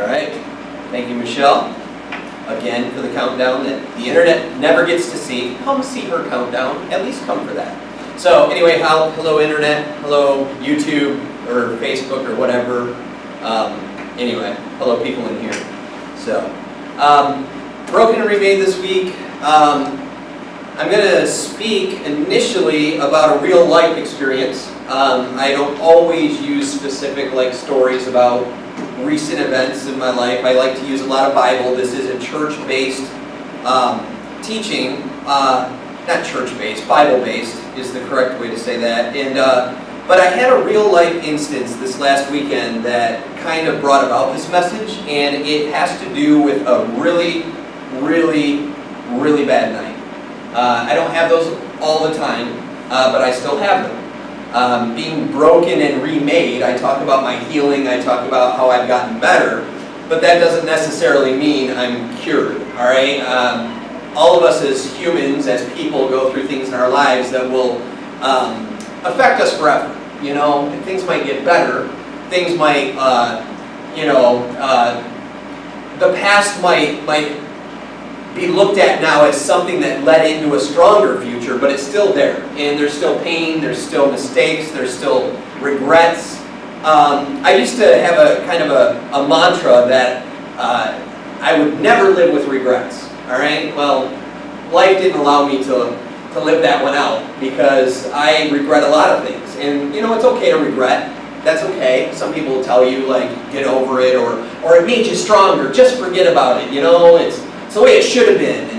All right. Thank you, Michelle, again for the countdown that the internet never gets to see. Come see her countdown. At least come for that. So anyway, hello internet, hello YouTube or Facebook or whatever. Anyway, hello people in here. So, Broken and Remade this week. I'm going to speak initially about a real life experience. I don't always use specific stories about recent events in my life. I like to use a lot of Bible. This is a church-based teaching. Not church-based, Bible-based is the correct way to say that. And but I had a real life instance this last weekend that kind of brought about this message, and it has to do with a really, really, really bad night. I don't have those all the time, but I still have them. Being broken and remade, I talk about my healing, I talk about how I've gotten better, but that doesn't necessarily mean I'm cured, all right? All of us as humans, as people, go through things in our lives that will affect us forever. You know, things might get better, things might, the past might be looked at now as something that led into a stronger future, but it's still there. And there's still pain, there's still mistakes, there's still regrets. I used to have a kind of a mantra that I would never live with regrets. All right? Well, life didn't allow me to live that one out because I regret a lot of things. And it's okay to regret. That's okay. Some people will tell you get over it or it made you stronger. Just forget about it. It's the way it should have been.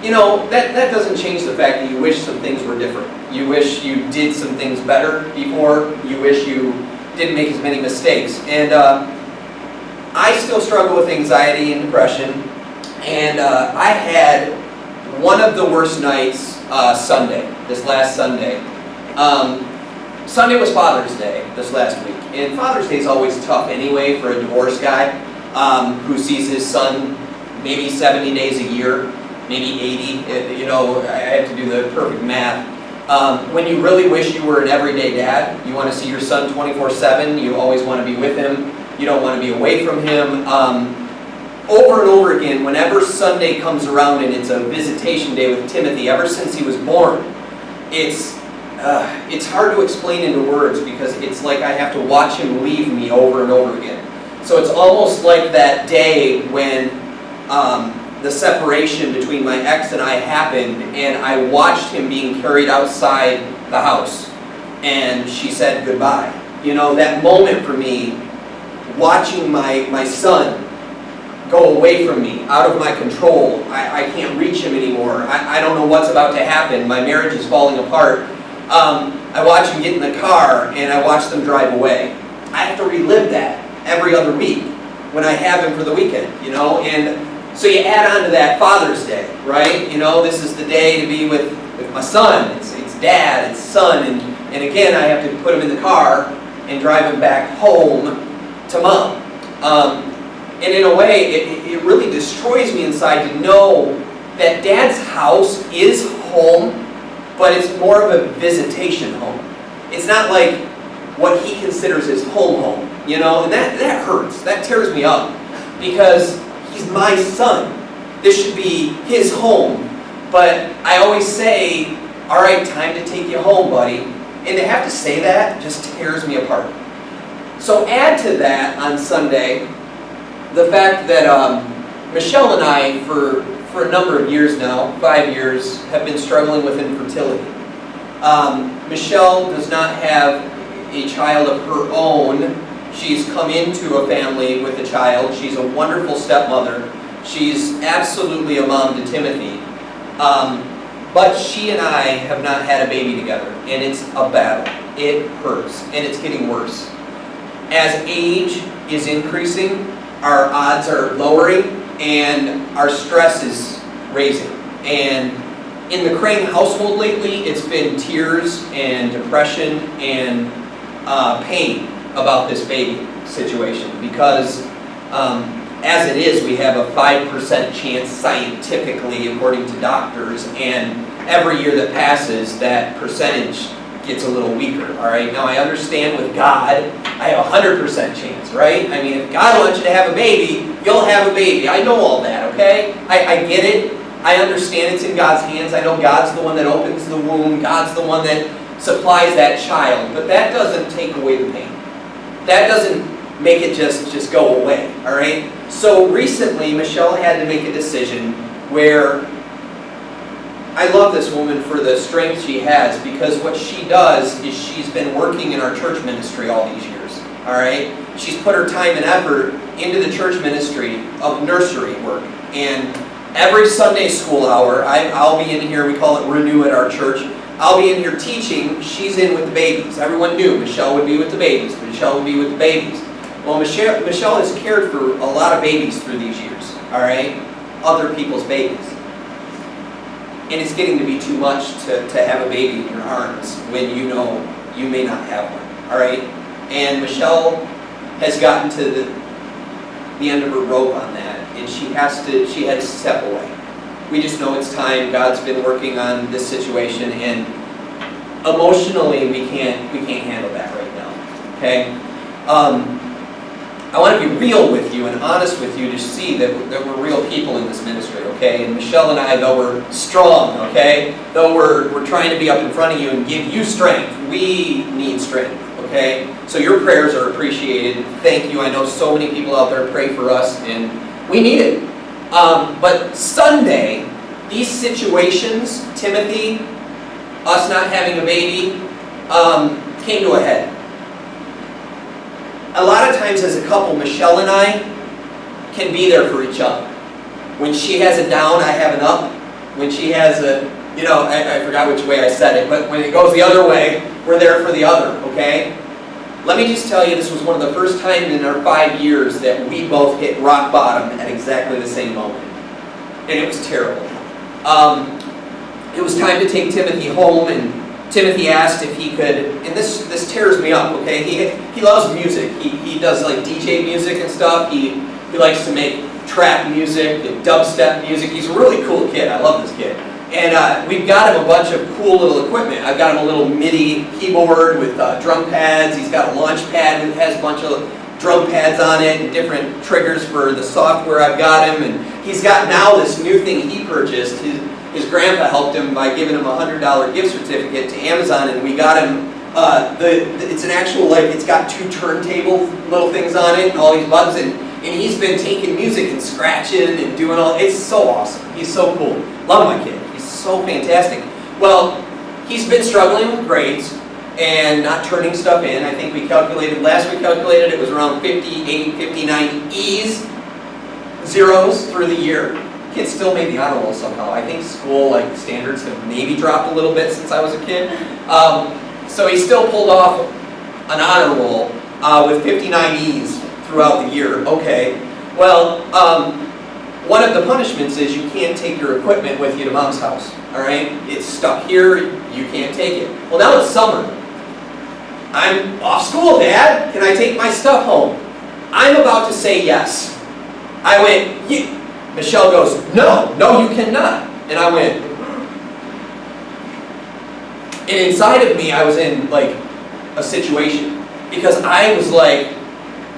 And that doesn't change the fact that you wish some things were different. You wish you did some things better before. You wish you didn't make as many mistakes. And I still struggle with anxiety and depression. And I had one of the worst nights this last Sunday. Sunday was Father's Day this last week. And Father's Day is always tough anyway for a divorced guy who sees his son maybe 70 days a year, maybe 80. I have to do the perfect math. When you really wish you were an everyday dad, you want to see your son 24/7, you always want to be with him, you don't want to be away from him. Over and over again, whenever Sunday comes around and it's a visitation day with Timothy, ever since he was born, it's hard to explain into words because it's like I have to watch him leave me over and over again. So it's almost like that day when the separation between my ex and I happened, and I watched him being carried outside the house, and she said goodbye. That moment for me, watching my son go away from me, out of my control. I can't reach him anymore. I don't know what's about to happen. My marriage is falling apart. I watch him get in the car, and I watch them drive away. I have to relive that every other week when I have him for the weekend, and so you add on to that Father's Day, right? This is the day to be with my son. It's dad, it's son, and again, I have to put him in the car and drive him back home to mom. And in a way, it really destroys me inside to know that Dad's house is home, but it's more of a visitation home. It's not like what he considers his home, and that hurts. That tears me up because he's my son. This should be his home. But I always say, all right, time to take you home, buddy. And to have to say that just tears me apart. So add to that on Sunday the fact that Michelle and I, for a number of years now, 5 years, have been struggling with infertility. Michelle does not have a child of her own. She's come into a family with a child. She's a wonderful stepmother. She's absolutely a mom to Timothy. But she and I have not had a baby together, and it's a battle. It hurts, and it's getting worse. As age is increasing, our odds are lowering, and our stress is raising. And in the Crane household lately, it's been tears and depression and pain about this baby situation because as it is, we have a 5% chance scientifically, according to doctors, and every year that passes, that percentage gets a little weaker, all right? Now I understand with God, I have a 100% chance, right? I mean, if God wants you to have a baby, you'll have a baby. I know all that, okay? I get it. I understand it's in God's hands. I know God's the one that opens the womb. God's the one that supplies that child. But that doesn't take away the pain. That doesn't make it just go away, all right? So recently, Michelle had to make a decision where I love this woman for the strength she has, because what she does is she's been working in our church ministry all these years, all right? She's put her time and effort into the church ministry of nursery work. And every Sunday school hour, I'll be in here, we call it Renew at our church. I'll be in here teaching, she's in with the babies. Everyone knew Michelle would be with the babies. Michelle would be with the babies. Well, Michelle has cared for a lot of babies through these years, all right? Other people's babies. And it's getting to be too much to have a baby in your arms when you know you may not have one, all right? And Michelle has gotten to the end of her rope on that, and she had to step away. We just know it's time. God's been working on this situation, and emotionally we can't handle that right now, okay? I want to be real with you and honest with you to see that we're real people in this ministry, okay? And Michelle and I, though we're strong, okay? Though we're trying to be up in front of you and give you strength, we need strength, okay? So your prayers are appreciated. Thank you. I know so many people out there pray for us, and we need it. But Sunday, these situations, Timothy, us not having a baby, came to a head. A lot of times as a couple, Michelle and I can be there for each other. When she has a down, I have an up. When she has a, I forgot which way I said it, but when it goes the other way, we're there for the other, okay? Let me just tell you, this was one of the first times in our 5 years that we both hit rock bottom at exactly the same moment. And it was terrible. It was time to take Timothy home, and Timothy asked if he could, and this tears me up, okay? He loves music. He does like DJ music and stuff. He likes to make trap music and dubstep music. He's a really cool kid. I love this kid. And we've got him a bunch of cool little equipment. I've got him a little MIDI keyboard with drum pads. He's got a launch pad that has a bunch of drum pads on it and different triggers for the software I've got him. And he's got now this new thing he purchased. His grandpa helped him by giving him a $100 gift certificate to Amazon, and we got him, it's an actual, it's got 2 turntable little things on it and all these buttons, and he's been taking music and scratching and doing it's so awesome. He's so cool. Love my kid. He's so fantastic. Well, he's been struggling with grades and not turning stuff in. I think last we calculated it was around 58, 59 E's, zeros through the year. Kid still made the honor roll somehow. I think school standards have maybe dropped a little bit since I was a kid. So he still pulled off an honor roll with 59 E's throughout the year. Okay. Well, one of the punishments is you can't take your equipment with you to mom's house. All right? It's stuck here. You can't take it. Well, now it's summer. I'm off school, Dad. Can I take my stuff home? I'm about to say yes. I went, Michelle goes, no, you cannot. And I went, and inside of me, I was in a situation, because I was like,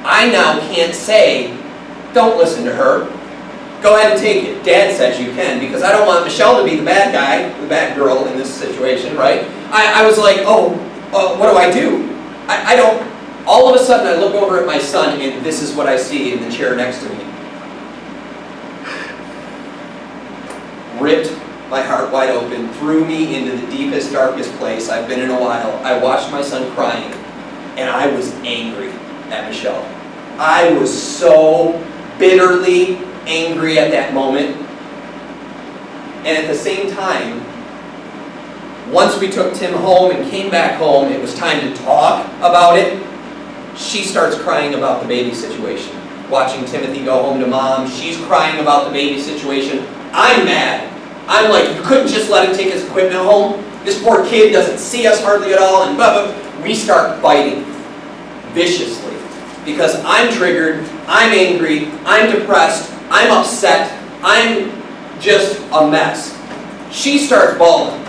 I now can't say, don't listen to her. Go ahead and take it. Dad says you can, because I don't want Michelle to be the bad guy, the bad girl in this situation, right? I was like, what do I do? I don't, all of a sudden I look over at my son, and this is what I see in the chair next to me. Ripped my heart wide open, threw me into the deepest, darkest place I've been in a while. I watched my son crying, and I was angry at Michelle. I was so bitterly angry at that moment. And at the same time, once we took Tim home and came back home, it was time to talk about it. She starts crying about the baby situation. Watching Timothy go home to mom, she's crying about the baby situation. I'm mad. I'm like, you couldn't just let him take his equipment home? This poor kid doesn't see us hardly at all, and blah, blah. We start fighting viciously because I'm triggered, I'm angry, I'm depressed, I'm upset, I'm just a mess. She starts bawling.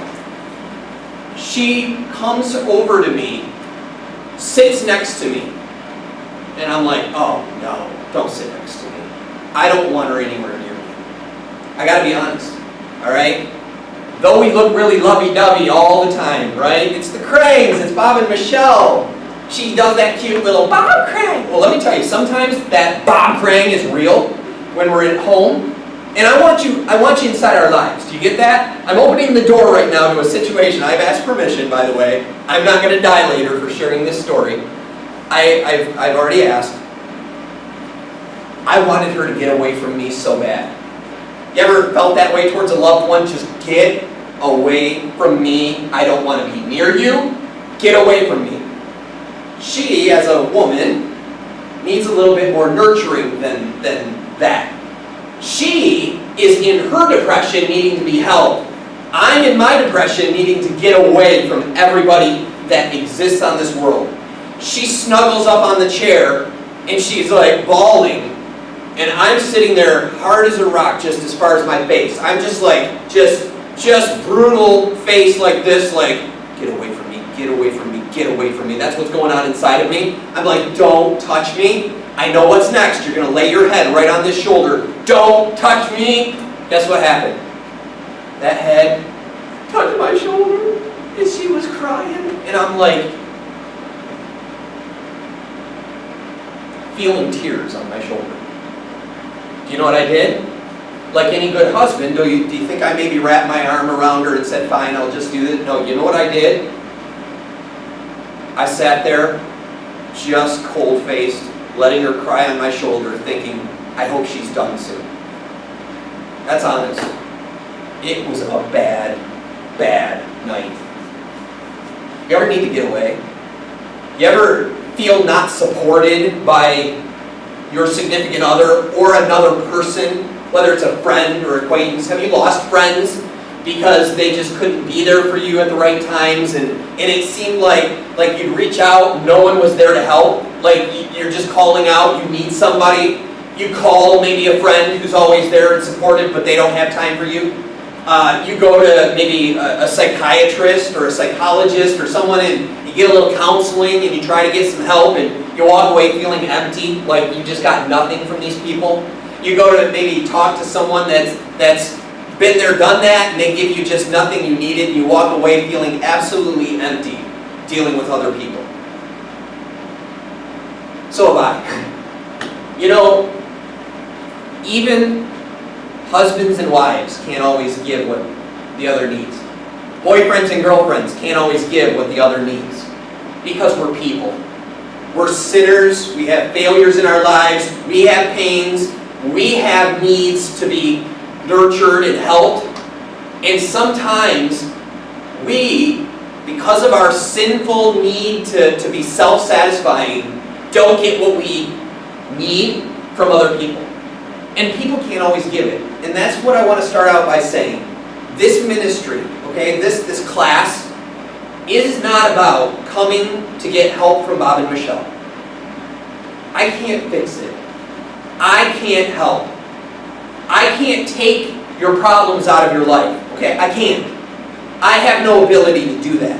she comes over to me, sits next to me, and I'm like, oh no, don't sit next to me. I don't want her anywhere near me. I gotta be honest, all right? Though we look really lovey-dovey all the time, right? It's the Crangs, it's Bob and Michelle. She does that cute little Bob Crang. Well, let me tell you, sometimes that Bob Crang is real when we're at home. And I want you inside our lives. Do you get that? I'm opening the door right now to a situation. I've asked permission, by the way. I'm not going to die later for sharing this story. I've already asked. I wanted her to get away from me so bad. You ever felt that way towards a loved one? Just get away from me. I don't want to be near you. Get away from me. She, as a woman, needs a little bit more nurturing than that. She is in her depression needing to be helped. I'm in my depression needing to get away from everybody that exists on this world. She snuggles up on the chair and she's like bawling. And I'm sitting there hard as a rock just as far as my face. I'm just like, just brutal face like this, like, get away from me, get away from me, get away from me. That's what's going on inside of me. I'm like, don't touch me. I know what's next. You're going to lay your head right on this shoulder. Don't touch me. Guess what happened? That head touched my shoulder and she was crying. And I'm like, feeling tears on my shoulder. Do you know what I did? Like any good husband, do you think I maybe wrapped my arm around her and said, fine, I'll just do this? No, you know what I did? I sat there, just cold-faced, letting her cry on my shoulder, thinking, I hope she's done soon. That's honest. It was a bad, bad night. You ever need to get away? You ever feel not supported by your significant other or another person, whether it's a friend or acquaintance? Have you lost friends because they just couldn't be there for you at the right times, and it seemed like you'd reach out, no one was there to help, like you're just calling out, you need somebody, you call maybe a friend who's always there and supportive, but they don't have time for you. You go to maybe a psychiatrist or a psychologist or someone and you get a little counseling and you try to get some help and you walk away feeling empty, like you just got nothing from these people. You go to maybe talk to someone that's been there, done that, and they give you just nothing you needed, and you walk away feeling absolutely empty dealing with other people. So have I. You know, even husbands and wives can't always give what the other needs. Boyfriends and girlfriends can't always give what the other needs. Because we're people. We're sinners, we have failures in our lives, we have pains, we have needs to be nurtured and helped. And sometimes we, because of our sinful need to be self-satisfying, don't get what we need from other people. And people can't always give it. And that's what I want to start out by saying. This ministry, okay, this class, is not about coming to get help from Bob and Michelle. I can't fix it. I can't help. I can't take your problems out of your life. Okay, I can't. I have no ability to do that.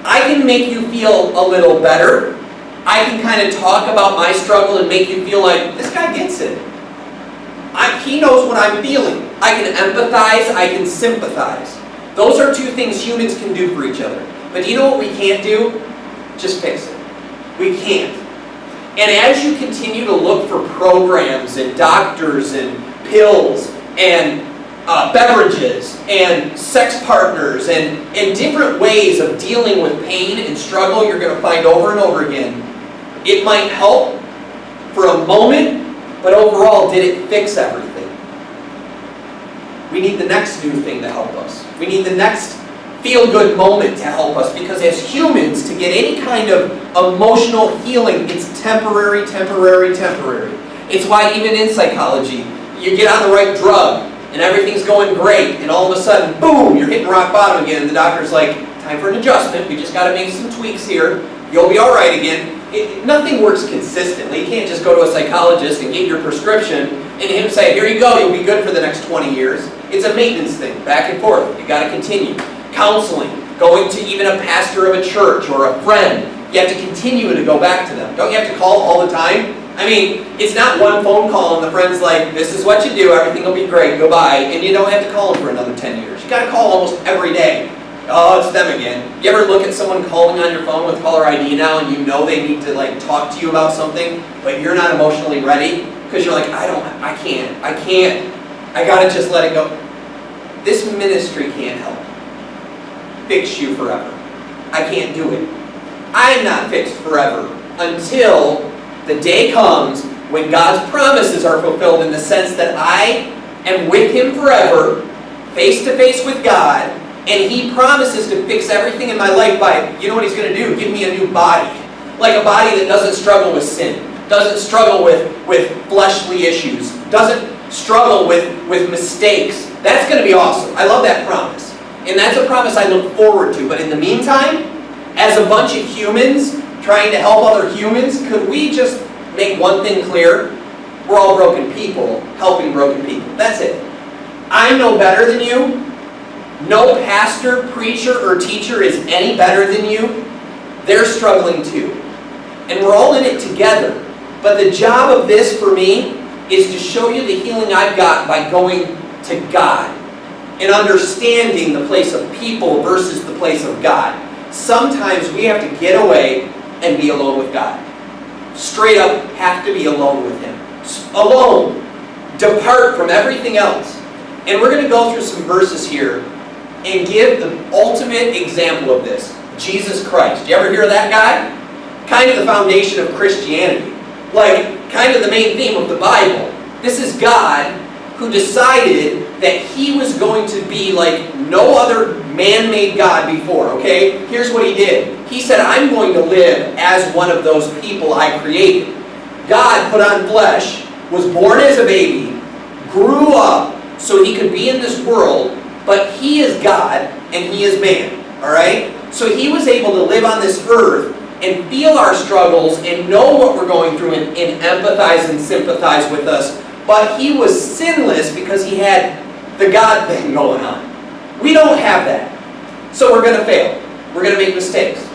I can make you feel a little better. I can kind of talk about my struggle and make you feel like, this guy gets it. He knows what I'm feeling. I can empathize, I can sympathize. Those are two things humans can do for each other. But do you know what we can't do? Just fix it. We can't. And as you continue to look for programs and doctors and pills and beverages and sex partners and different ways of dealing with pain and struggle, you're going to find over and over again, it might help for a moment, but overall, did it fix everything? We need the next new thing to help us. We need the next feel-good moment to help us, because as humans, to get any kind of emotional healing, it's temporary. It's why even in psychology, you get on the right drug, and everything's going great, and all of a sudden, boom, you're hitting rock bottom again, and the doctor's like, time for an adjustment, we just got to make some tweaks here, you'll be all right again. Nothing works consistently. You can't just go to a psychologist and get your prescription and him say, here you go, you'll be good for the next 20 years. It's a maintenance thing, back and forth. You got to continue. Counseling. going to even a pastor of a church or a friend, you have to continue to go back to them. Don't you have to call all the time? I mean, it's not one phone call and the friend's like, this is what you do, everything will be great, goodbye, and you don't have to call them for another 10 years. You got to call almost every day. Oh, it's them again. You ever look at someone calling on your phone with caller ID now and you know they need to like talk to you about something, but you're not emotionally ready? Because you're like, I can't. I got to just let it go. This ministry can't help fix you forever. I can't do it. I'm not fixed forever until the day comes when God's promises are fulfilled in the sense that I am with Him forever, face to face with God, and He promises to fix everything in my life by, you know what He's going to do? Give me a new body. Like a body that doesn't struggle with sin, doesn't struggle with fleshly issues, doesn't struggle with mistakes. That's going to be awesome. I love that promise. And that's a promise I look forward to. But in the meantime, as a bunch of humans trying to help other humans, could we just make one thing clear? We're all broken people helping broken people. That's it. I'm no better than you. No pastor, preacher, or teacher is any better than you. They're struggling too. And we're all in it together. But the job of this for me is to show you the healing I've got by going to God and understanding the place of people versus the place of God. Sometimes we have to get away and be alone with God. Straight up have to be alone with Him. Alone. Depart from everything else. And we're going to go through some verses here and give the ultimate example of this. Jesus Christ. You ever hear of that guy? Kind of the foundation of Christianity. Like, kind of the main theme of the Bible. This is God who decided that He was going to be like no other man-made God before, okay? Here's what He did. He said, I'm going to live as one of those people I created. God put on flesh, was born as a baby, grew up so He could be in this world, but He is God and He is man, all right? So He was able to live on this earth and feel our struggles and know what we're going through and empathize and sympathize with us. But He was sinless because He had the God thing going on. We don't have that. So we're going to fail. We're going to make mistakes.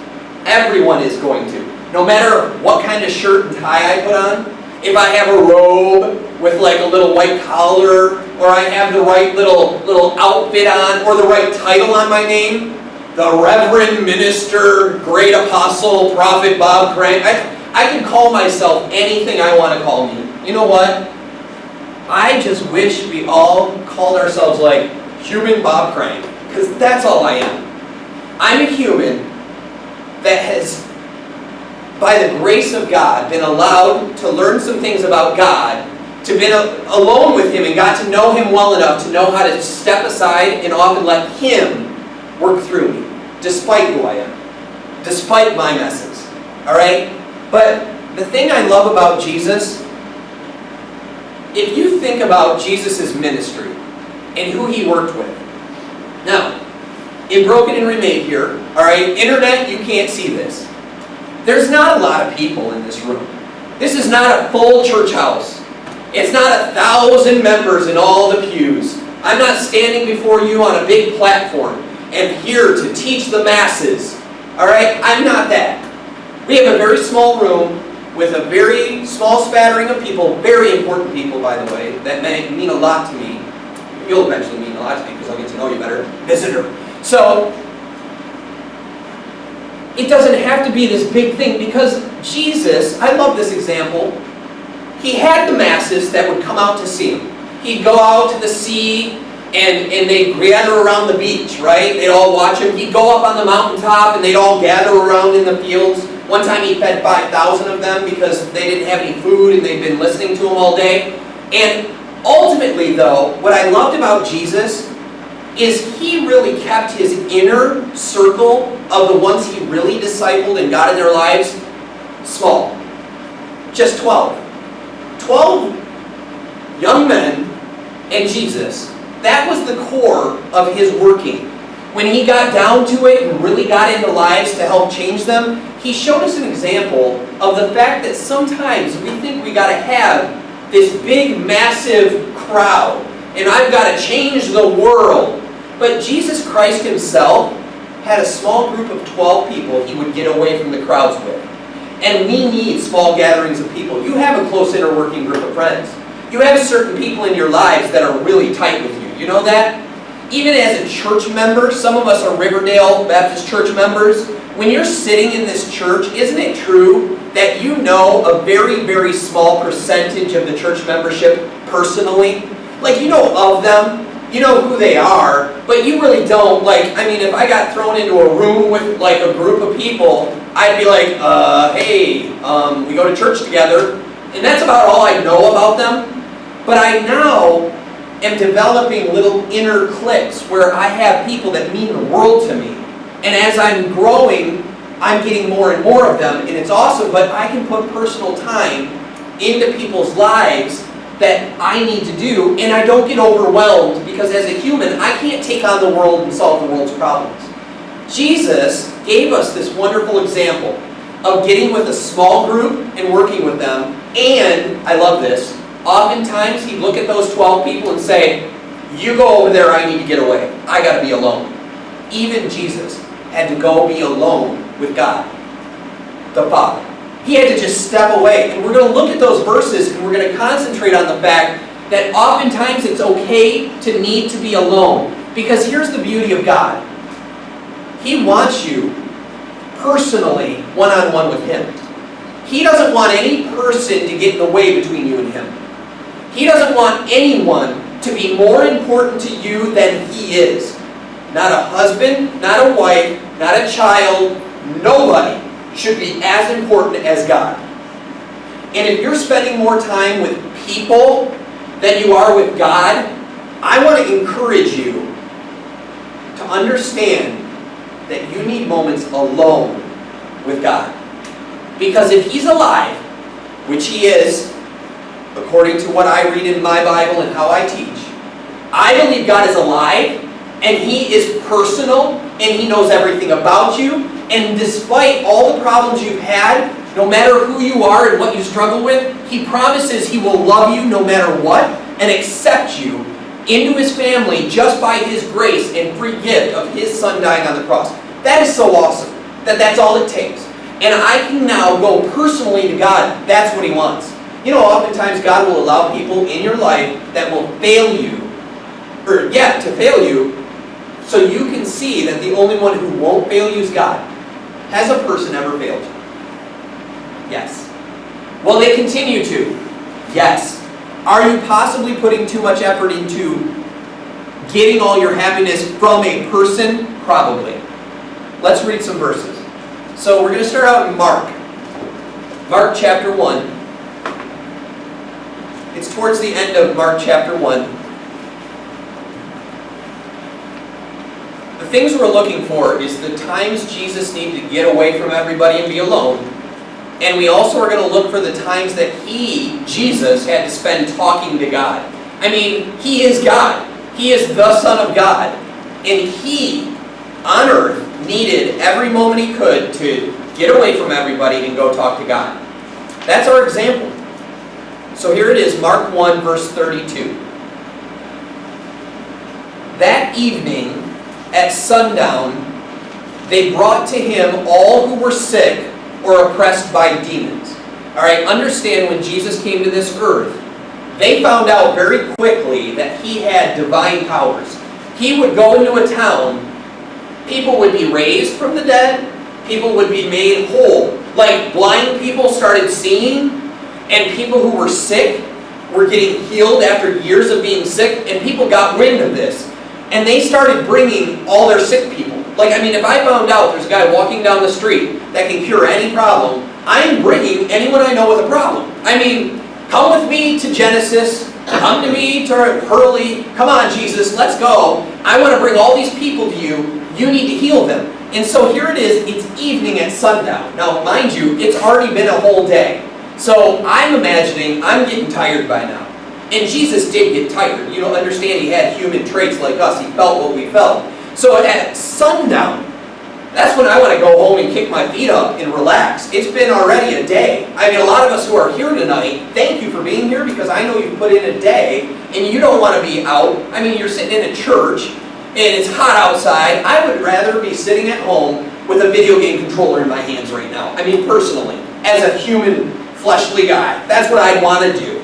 Everyone is going to. No matter what kind of shirt and tie I put on, if I have a robe with like a little white collar, or I have the right little outfit on, or the right title on my name, the Reverend Minister, Great Apostle, Prophet Bob Crank, I can call myself anything I want to call me. You know what? I just wish we all called ourselves like Human Bob Crank, because that's all I am. I'm a human that has, by the grace of God, been allowed to learn some things about God, to be alone with Him and got to know Him well enough to know how to step aside and often let Him work through me, despite who I am, despite my messes. All right? But the thing I love about Jesus, if you think about Jesus' ministry and who He worked with. Now, in Broken and Remade here, all right, internet, you can't see this. There's not a lot of people in this room. This is not a full church house. It's not 1,000 members in all the pews. I'm not standing before you on a big platform and here to teach the masses. All right? I'm not that. We have a very small room with a very small spattering of people, very important people, by the way, that mean a lot to me. You'll eventually mean a lot to me because I'll get to know you better. Visitor. So, it doesn't have to be this big thing because Jesus, I love this example, He had the masses that would come out to see Him. He'd go out to the sea and they'd gather around the beach, right? They'd all watch Him. He'd go up on the mountaintop and they'd all gather around in the fields. One time He fed 5,000 of them because they didn't have any food and they'd been listening to Him all day. And ultimately though, what I loved about Jesus is He really kept His inner circle of the ones He really discipled and got in their lives small. Just 12. 12 young men and Jesus. That was the core of His working. When He got down to it and really got into lives to help change them, He showed us an example of the fact that sometimes we think we got to have this big, massive crowd, and I've got to change the world. But Jesus Christ Himself had a small group of 12 people he would get away from the crowds with. And we need small gatherings of people. You have a close inner working group of friends. You have certain people in your lives that are really tight with you. You know that? Even as a church member, some of us are Riverdale Baptist Church members. When you're sitting in this church, isn't it true that you know a very, very small percentage of the church membership personally? Like, you know of them, you know who they are, but you really don't. Like, I mean, if I got thrown into a room with like a group of people, I'd be like, hey, we go to church together, and that's about all I know about them. But I now am developing little inner cliques where I have people that mean the world to me. And as I'm growing, I'm getting more and more of them, and it's awesome, but I can put personal time into people's lives that I need to do, and I don't get overwhelmed because as a human, I can't take on the world and solve the world's problems. Jesus gave us this wonderful example of getting with a small group and working with them, and, I love this, oftentimes he'd look at those 12 people and say, you go over there, I need to get away. I got to be alone. Even Jesus had to go be alone with God, the Father. He had to just step away. And we're going to look at those verses and we're going to concentrate on the fact that oftentimes it's okay to need to be alone. Because here's the beauty of God. He wants you personally one-on-one with Him. He doesn't want any person to get in the way between you and Him. He doesn't want anyone to be more important to you than He is. Not a husband, not a wife, not a child, nobody should be as important as God. And if you're spending more time with people than you are with God, I want to encourage you to understand that you need moments alone with God. Because if He's alive, which He is, according to what I read in my Bible and how I teach, I believe God is alive, and He is personal, and He knows everything about you, and despite all the problems you've had, no matter who you are and what you struggle with, He promises He will love you no matter what, and accept you into His family just by His grace and free gift of His Son dying on the cross. That is so awesome, that's all it takes. And I can now go personally to God. That's what He wants. You know, oftentimes God will allow people in your life that will fail you, to fail you, so you can see that the only one who won't fail you is God. Has a person ever failed you? Yes. Will they continue to? Yes. Are you possibly putting too much effort into getting all your happiness from a person? Probably. Let's read some verses. So we're going to start out in Mark. Mark chapter 1. It's towards the end of Mark chapter 1. The things we're looking for is the times Jesus needed to get away from everybody and be alone. And we also are going to look for the times that Jesus, had to spend talking to God. I mean, He is God. He is the Son of God. And He, on earth, needed every moment He could to get away from everybody and go talk to God. That's our example. So here it is, Mark 1, verse 32. That evening, at sundown, they brought to Him all who were sick or oppressed by demons. All right, understand when Jesus came to this earth, they found out very quickly that He had divine powers. He would go into a town, people would be raised from the dead, people would be made whole. Like blind people started seeing, and people who were sick were getting healed after years of being sick, and people got wind of this. And they started bringing all their sick people. Like, I mean, if I found out there's a guy walking down the street that can cure any problem, I'm bringing anyone I know with a problem. I mean, come with me to Genesis, come to me to Hurley, come on Jesus, let's go. I want to bring all these people to you, you need to heal them. And so here it is, it's evening at sundown. Now, mind you, it's already been a whole day. So I'm imagining I'm getting tired by now. And Jesus did get tired. You don't understand, He had human traits like us. He felt what we felt. So at sundown, that's when I want to go home and kick my feet up and relax. It's been already a day. I mean, a lot of us who are here tonight, thank you for being here because I know you've put in a day and you don't want to be out. I mean, you're sitting in a church and it's hot outside, I would rather be sitting at home with a video game controller in my hands right now. I mean, personally, as a human, fleshly guy, that's what I'd want to do.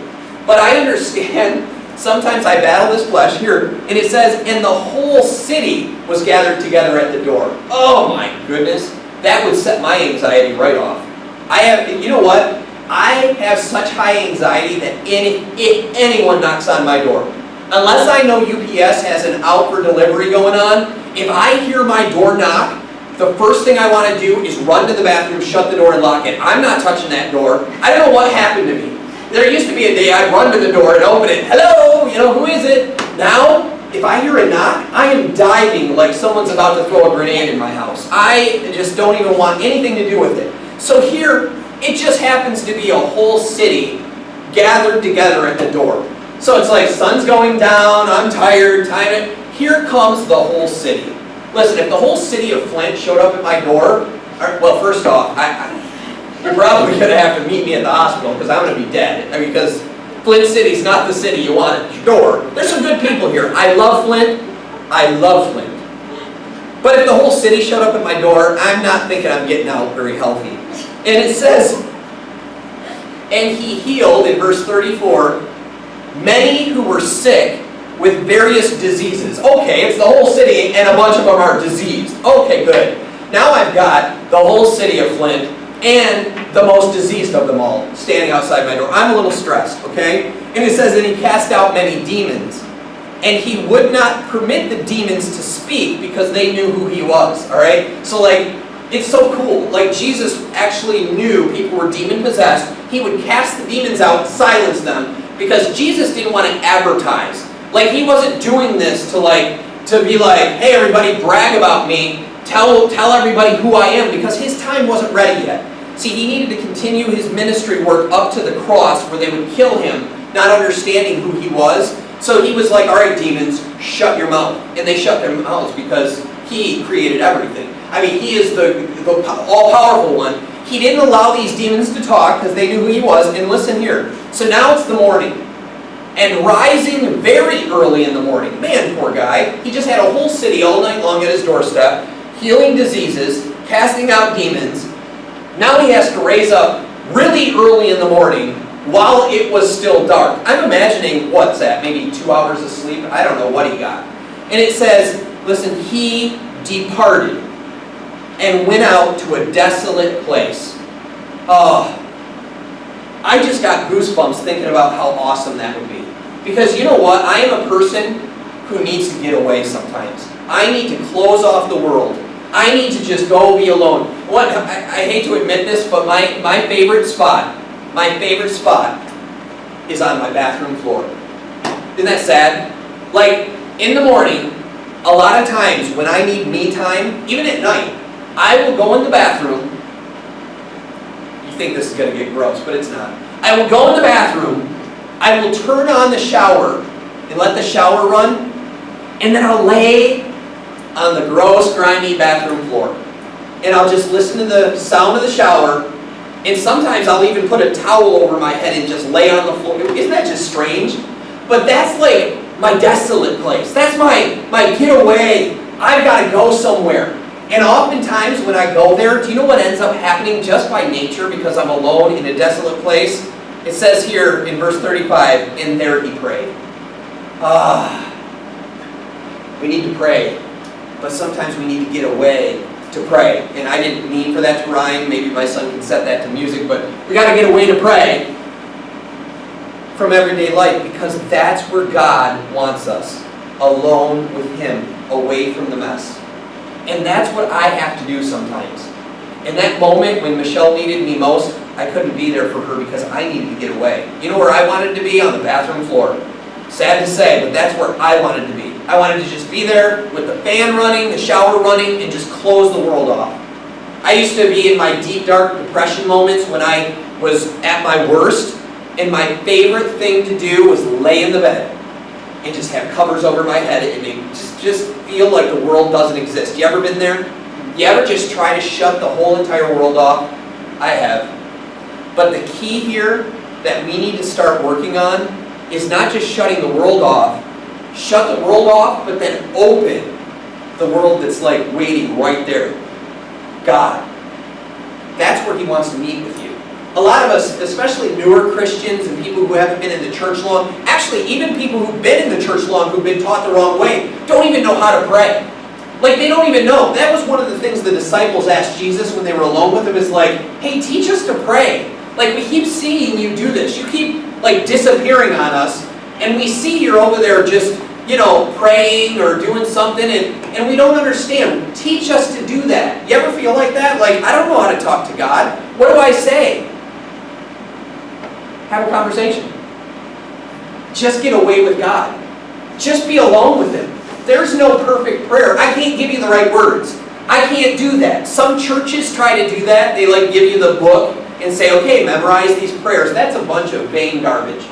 But I understand, sometimes I battle this flesh here, and it says, and the whole city was gathered together at the door. Oh my goodness, that would set my anxiety right off. You know what? I have such high anxiety that if anyone knocks on my door, unless I know UPS has an out for delivery going on, if I hear my door knock, the first thing I want to do is run to the bathroom, shut the door, and lock it. I'm not touching that door. I don't know what happened to me. There used to be a day I'd run to the door and open it. Hello, who is it? Now, if I hear a knock, I am diving like someone's about to throw a grenade in my house. I just don't even want anything to do with it. So here, it just happens to be a whole city gathered together at the door. So it's like, sun's going down, I'm tired, here comes the whole city. Listen, if the whole city of Flint showed up at my door, well, first off, you're probably going to have to meet me at the hospital because I'm going to be dead. Because Flint City's not the city you want at your door. There's some good people here. I love Flint. I love Flint. But if the whole city showed up at my door, I'm not thinking I'm getting out very healthy. And it says, and he healed, in verse 34, many who were sick with various diseases. Okay, it's the whole city and a bunch of them are diseased. Okay, good. Now I've got the whole city of Flint and the most diseased of them all standing outside my door. I'm a little stressed, okay? And it says that he cast out many demons. And he would not permit the demons to speak because they knew who he was, all right? So it's so cool. Jesus actually knew people were demon-possessed. He would cast the demons out, silence them, because Jesus didn't want to advertise. He wasn't doing this to be like, hey everybody, brag about me, tell everybody who I am, because his time wasn't ready yet. See, he needed to continue his ministry work up to the cross where they would kill him, not understanding who he was. So he was like, all right, demons, shut your mouth. And they shut their mouths because he created everything. He is the all-powerful one. He didn't allow these demons to talk because they knew who he was. And listen here. So now it's the morning. And rising very early in the morning. Man, poor guy. He just had a whole city all night long at his doorstep, healing diseases, casting out demons. Now he has to raise up really early in the morning while it was still dark. I'm imagining, what's that, maybe 2 hours of sleep? I don't know what he got. And it says, listen, he departed and went out to a desolate place. I just got goosebumps thinking about how awesome that would be. Because you know what? I am a person who needs to get away sometimes. I need to close off the world. I need to just go be alone. I hate to admit this, but my favorite spot is on my bathroom floor. Isn't that sad? In the morning, a lot of times when I need me time, even at night, I will go in the bathroom. You think this is going to get gross, but it's not. I will go in the bathroom, I will turn on the shower and let the shower run, and then I'll lay on the gross, grimy bathroom floor. And I'll just listen to the sound of the shower, and sometimes I'll even put a towel over my head and just lay on the floor. Isn't that just strange? But that's my desolate place. That's my getaway. I've got to go somewhere. And oftentimes when I go there, do you know what ends up happening just by nature because I'm alone in a desolate place? It says here in verse 35, and there he prayed. We need to pray, but sometimes we need to get away to pray. And I didn't mean for that to rhyme. Maybe my son can set that to music, but we got to get away to pray from everyday life because that's where God wants us, alone with him, away from the mess. And that's what I have to do sometimes. In that moment when Michelle needed me most, I couldn't be there for her because I needed to get away. You know where I wanted to be? On the bathroom floor. Sad to say, but that's where I wanted to be. I wanted to just be there with the fan running, the shower running, and just close the world off. I used to be in my deep, dark depression moments when I was at my worst, and my favorite thing to do was lay in the bed and just have covers over my head and just feel like the world doesn't exist. You ever been there? You ever just try to shut the whole entire world off? I have. But the key here that we need to start working on is not just shutting the world off. Shut the world off, but then open the world that's like waiting right there. God. That's where he wants to meet with you. A lot of us, especially newer Christians and people who haven't been in the church long, actually even people who've been in the church long, who've been taught the wrong way, don't even know how to pray. Like, they don't even know. That was one of the things the disciples asked Jesus when they were alone with him, is like, hey, teach us to pray. Like, we keep seeing you do this. You keep, like, disappearing on us, and we see you're over there just, praying or doing something, and we don't understand. Teach us to do that. You ever feel like that? Like, I don't know how to talk to God. What do I say? Have a conversation. Just get away with God. Just be alone with him. There's no perfect prayer. I can't give you the right words. I can't do that. Some churches try to do that. They give you the book and say, okay, memorize these prayers. That's a bunch of vain garbage.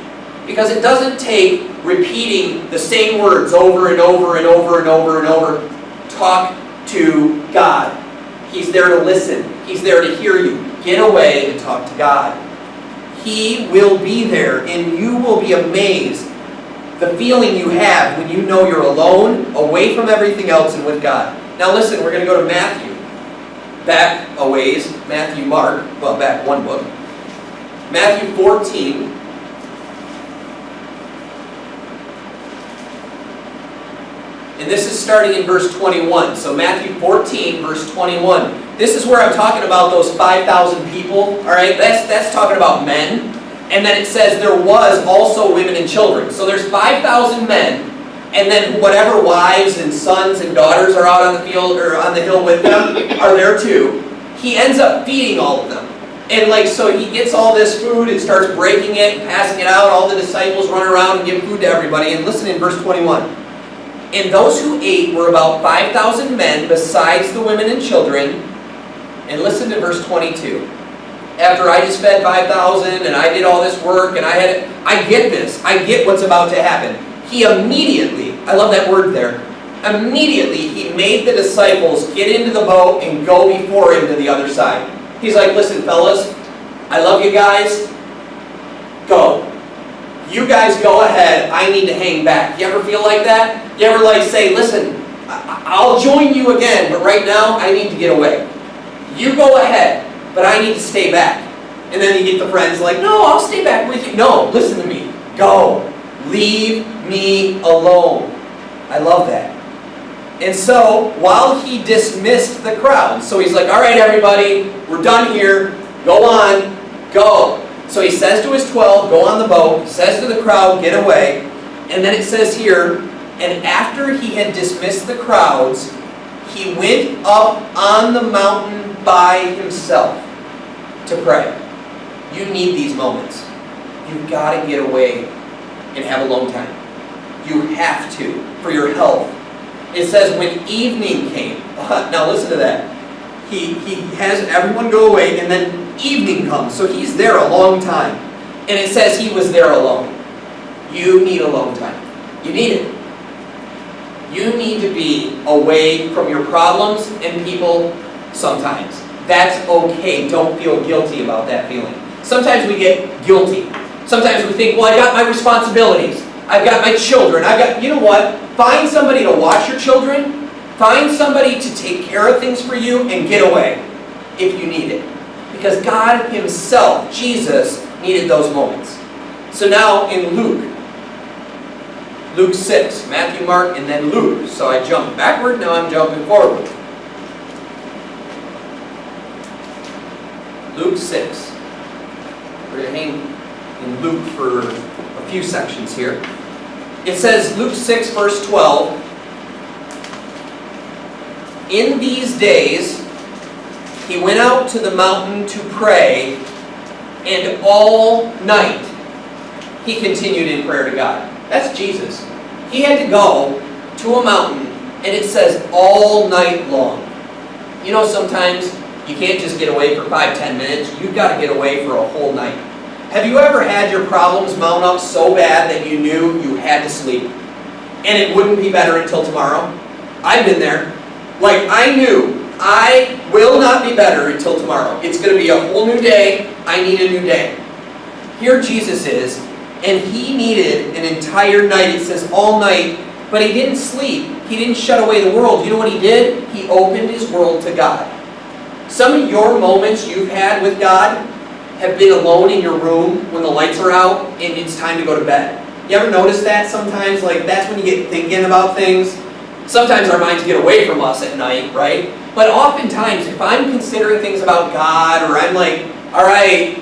Because it doesn't take repeating the same words over and over and over and over and over. Talk to God. He's there to listen. He's there to hear you. Get away and talk to God. He will be there, and you will be amazed the feeling you have when you know you're alone, away from everything else, and with God. Now listen, we're going to go to Matthew. Back a ways, Mark, back one book. Matthew 14. And this is starting in verse 21. So Matthew 14, verse 21. This is where I'm talking about those 5,000 people. All right, that's talking about men. And then it says there was also women and children. So there's 5,000 men, and then whatever wives and sons and daughters are out on the field or on the hill with them are there too. He ends up feeding all of them. And so he gets all this food and starts breaking it and passing it out. All the disciples run around and give food to everybody. And listen in verse 21. And those who ate were about 5,000 men, besides the women and children. And listen to verse 22. After I just fed 5,000 and I did all this work and I get this. I get what's about to happen. He immediately, I love that word there, immediately he made the disciples get into the boat and go before him to the other side. He's like, listen, fellas, I love you guys. Go. You guys go ahead. I need to hang back. You ever feel like that? You ever say, listen, I'll join you again, but right now I need to get away. You go ahead, but I need to stay back. And then you get the friends no, I'll stay back with you. No, listen to me. Go. Leave me alone. I love that. And so, while he dismissed the crowd, so he's like, all right, everybody, we're done here. Go on. Go. So he says to his 12, go on the boat. He says to the crowd, get away. And then it says here, and after he had dismissed the crowds, he went up on the mountain by himself to pray. You need these moments. You've got to get away and have alone time. You have to, for your health. It says when evening came, now listen to that. He has everyone go away, and then evening comes, so he's there a long time. And it says he was there alone. You need alone time. You need it. You need to be away from your problems and people sometimes. That's okay. Don't feel guilty about that feeling. Sometimes we get guilty. Sometimes we think, well, I got my responsibilities. I've got my children. you know what? Find somebody to watch your children. Find somebody to take care of things for you and get away if you need it. Because God himself, Jesus, needed those moments. So now in Luke 6, Matthew, Mark, and then Luke. So I jumped backward, now I'm jumping forward. Luke 6. We're going to hang in Luke for a few sections here. It says, Luke 6, verse 12, in these days, he went out to the mountain to pray, and all night he continued in prayer to God. That's Jesus. He had to go to a mountain, and it says all night long. You know, sometimes you can't just get away for 5-10 minutes. You've got to get away for a whole night. Have you ever had your problems mount up so bad that you knew you had to sleep, and it wouldn't be better until tomorrow? I've been there. I knew I will not be better until tomorrow. It's going to be a whole new day. I need a new day. Here Jesus is, and he needed an entire night. It says all night But he didn't sleep. He didn't shut away the world. You know what he did? He opened his world to God. Some of your moments you've had with God have been alone in your room when the lights are out and it's time to go to bed. You ever notice that sometimes? Like, that's when you get thinking about things. Sometimes our minds get away from us at night, right? But oftentimes, if I'm considering things about God, or I'm like, all right,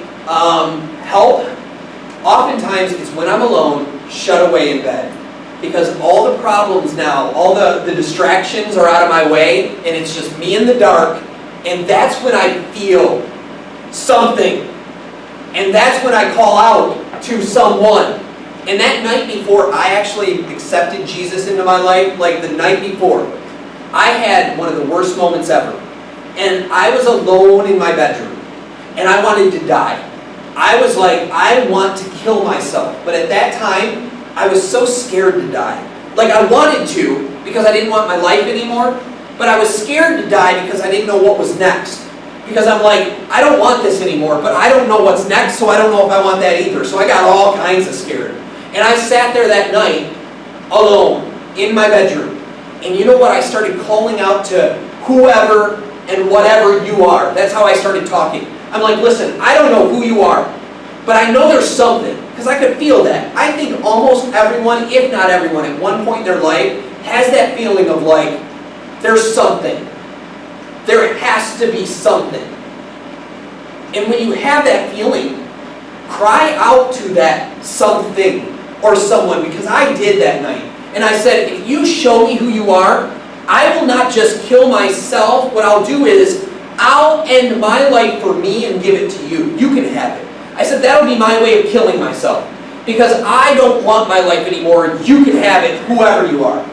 help, oftentimes it's when I'm alone, shut away in bed. Because all the problems now, all the distractions are out of my way, and it's just me in the dark, and that's when I feel something. And that's when I call out to someone. And that night before I actually accepted Jesus into my life, like the night before, I had one of the worst moments ever. And I was alone in my bedroom. And I wanted to die. I was like, I want to kill myself. But at that time, I was so scared to die. Like, I wanted to, because I didn't want my life anymore. But I was scared to die because I didn't know what was next. Because I'm like, I don't want this anymore, but I don't know what's next, so I don't know if I want that either. So I got all kinds of scared. And I sat there that night, alone, in my bedroom. And you know what? I started calling out to whoever and whatever you are. That's how I started talking. I'm like, listen, I don't know who you are, but I know there's something. Because I could feel that. I think almost everyone, if not everyone, at one point in their life, has that feeling of like, there's something. There has to be something. And when you have that feeling, cry out to that something or someone, because I did that night. And I said, if you show me who you are, I will not just kill myself. What I'll do is, I'll end my life for me and give it to you. You can have it. I said, that'll be my way of killing myself. Because I don't want my life anymore. You can have it, whoever you are.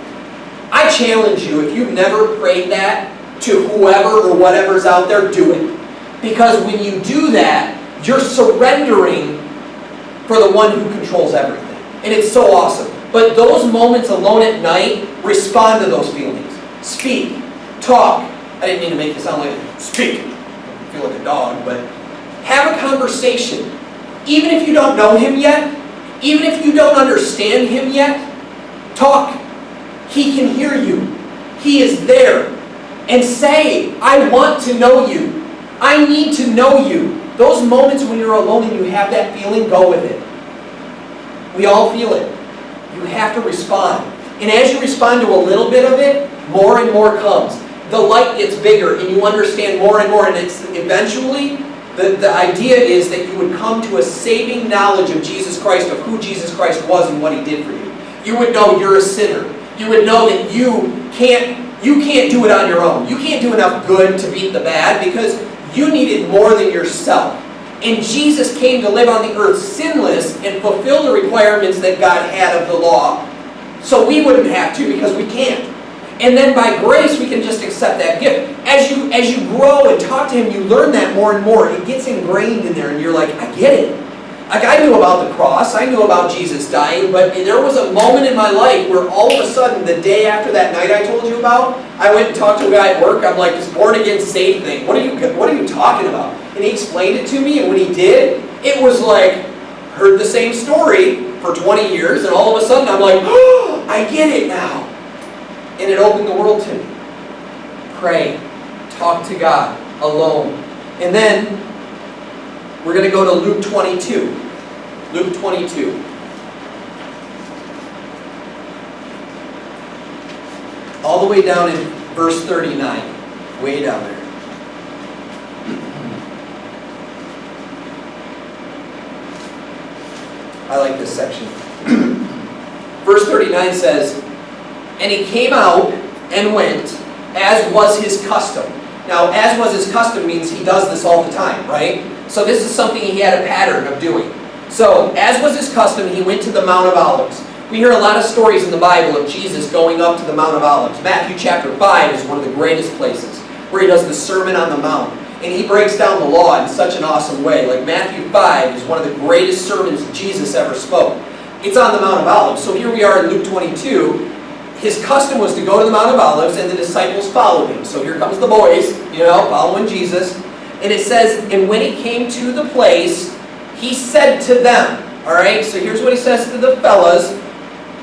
I challenge you, if you've never prayed that to whoever or whatever's out there, do it. Because when you do that, you're surrendering for the one who controls everything. And it's so awesome. But those moments alone at night, respond to those feelings. Speak. Talk. I didn't mean to make it sound like speak. I feel like a dog, but have a conversation. Even if you don't know him yet, even if you don't understand him yet, talk. He can hear you. He is there. And say, I want to know you. I need to know you. Those moments when you're alone and you have that feeling, go with it. We all feel it. You have to respond. And as you respond to a little bit of it, more and more comes. The light gets bigger and you understand more and more. And it's eventually, the idea is that you would come to a saving knowledge of Jesus Christ, of who Jesus Christ was and what he did for you. You would know you're a sinner. You would know that you can't do it on your own. You can't do enough good to beat the bad because you need it more than yourself. And Jesus came to live on the earth sinless and fulfill the requirements that God had of the law. So we wouldn't have to because we can't. And then by grace we can just accept that gift. As you grow and talk to him, you learn that more and more. It gets ingrained in there and you're like, I get it. Like, I knew about the cross, I knew about Jesus dying, but there was a moment in my life where all of a sudden, the day after that night I told you about, I went and talked to a guy at work. I'm like, this born again saved thing, what are you talking about? And he explained it to me, and when he did, it was like, heard the same story for 20 years, and all of a sudden I'm like, oh, I get it now. And it opened the world to me. Pray, talk to God, alone. And then, we're going to go to Luke 22. Luke 22. All the way down in verse 39. Way down there. I like this section. Verse 39 says, and he came out and went, as was his custom. Now, as was his custom means he does this all the time, right? So this is something he had a pattern of doing. So, as was his custom, he went to the Mount of Olives. We hear a lot of stories in the Bible of Jesus going up to the Mount of Olives. Matthew chapter 5 is one of the greatest places, where he does the Sermon on the Mount. And he breaks down the law in such an awesome way. Like Matthew 5 is one of the greatest sermons Jesus ever spoke. It's on the Mount of Olives. So here we are in Luke 22. His custom was to go to the Mount of Olives, and the disciples followed him. So here comes the boys, following Jesus. And it says, and when he came to the place, he said to them, all right, so here's what he says to the fellas,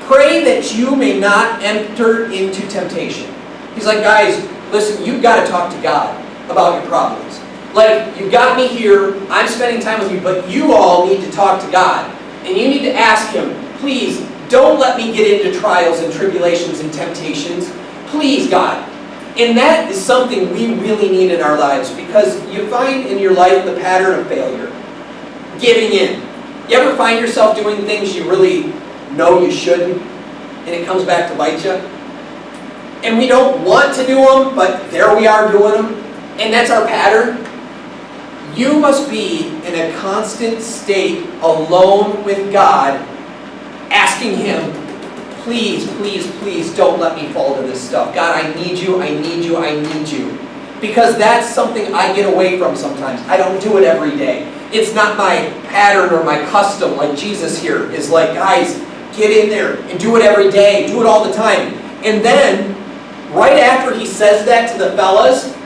Pray that you may not enter into temptation. He's like, guys, listen, you've got to talk to God about your problems. Like, you've got me here, I'm spending time with you, but you all need to talk to God. And you need to ask Him, please, don't let me get into trials and tribulations and temptations. Please, God. And that is something we really need in our lives, because you find in your life the pattern of failure. Giving in. You ever find yourself doing things you really know you shouldn't, and it comes back to bite you? And we don't want to do them, but there we are doing them. And that's our pattern. You must be in a constant state alone with God, asking Him, please, please, please don't let me fall to this stuff. God, I need you, I need you, I need you. Because that's something I get away from sometimes. I don't do it every day. It's not my pattern or my custom like Jesus here is like, guys, get in there and do it every day. Do it all the time. And then, right after He says that to the fellas,